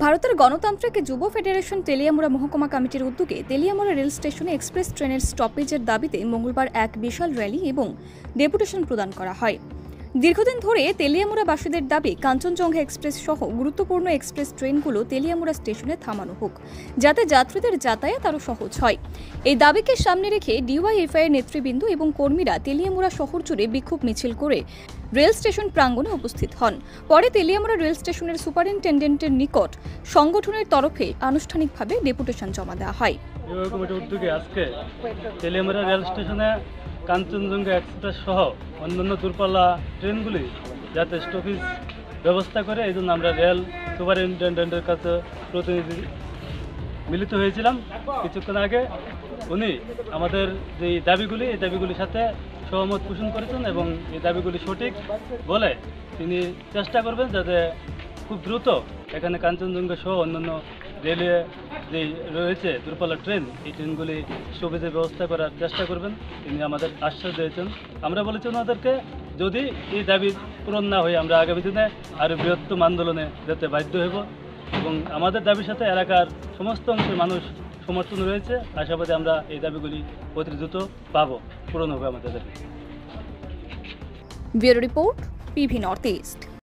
ভারতের গণতান্ত্রিক যুব ফেডারেশন তেলিয়ামুড়া মহকুমা কমিটির উদ্যোগে তেলিয়ামুড়া রেল স্টেশনে এক্সপ্রেস ট্রেনের স্টপেজের দাবিতে মঙ্গলবার এক বিশাল র্যালি এবং ডেপুটেশন প্রদান করা হয়। দীর্ঘদিন ধরে তেলিয়ামুড়াবাসীদের দাবি কাঞ্চনজঙ্ঘা এক্সপ্রেস সহ গুরুত্বপূর্ণ এক্সপ্রেস ট্রেনগুলো তেলিয়ামুড়া স্টেশনে থামানো হোক, যাতে যাত্রীদের যাতায়াত আরও সহজ হয়। এই দাবিকে সামনে রেখে ডিওয়াইএফআই এর নেতৃবৃন্দ এবং কর্মীরা তেলিয়ামুড়া শহর জুড়ে বিক্ষোভ মিছিল করে রেল স্টেশন প্রাঙ্গণে উপস্থিত হন। পরে তেলিয়ামুড়া রেল স্টেশনের সুপারিনটেন্ডেন্টের নিকট সংগঠনের তরফে আনুষ্ঠানিকভাবে ডেপুটেশন জমা দেওয়া হয়। উদ্যোগে আজকে তেলিয়ামুড়া রেল স্টেশনে কাঞ্চনজঙ্ঘা এক্সপ্রেস সহ অন্যান্য দূরপাল্লা ট্রেনগুলি যাতে স্টপেজ ব্যবস্থা করে, এই জন্য আমরা রেল সুপারিনটেন্ডেন্টের কাছে প্রতিনিধি মিলিত হয়েছিলাম কিছুক্ষণ আগে। উনি আমাদের যে দাবিগুলি, এই দাবিগুলির সাথে সহমত পোষণ করেছেন এবং এই দাবিগুলি সঠিক বলে তিনি চেষ্টা করবেন যাতে খুব দ্রুত এখানে কাঞ্চনজঙ্ঘা সহ অন্যান্য রেলওয়ে যে রয়েছে দূরপাল্লা ট্রেন, এই ট্রেনগুলি স্টপেজের ব্যবস্থা করার চেষ্টা করবেন তিনি আমাদের আশ্বাস দিয়েছেন। আমরা বলেছি ওনাদেরকে যদি এই দাবি পূরণ না হয় আমরা আগামী দিনে আরও বৃহত্তম আন্দোলনে যেতে বাধ্য হব এবং আমাদের দাবির সাথে এলাকার সমস্ত অংশের মানুষ সমর্থন রয়েছে। আশাবাদী আমরা এই দাবিগুলি অতি দ্রুত পাবো, পূরণ হবে আমাদের। Bureau report, PV north east.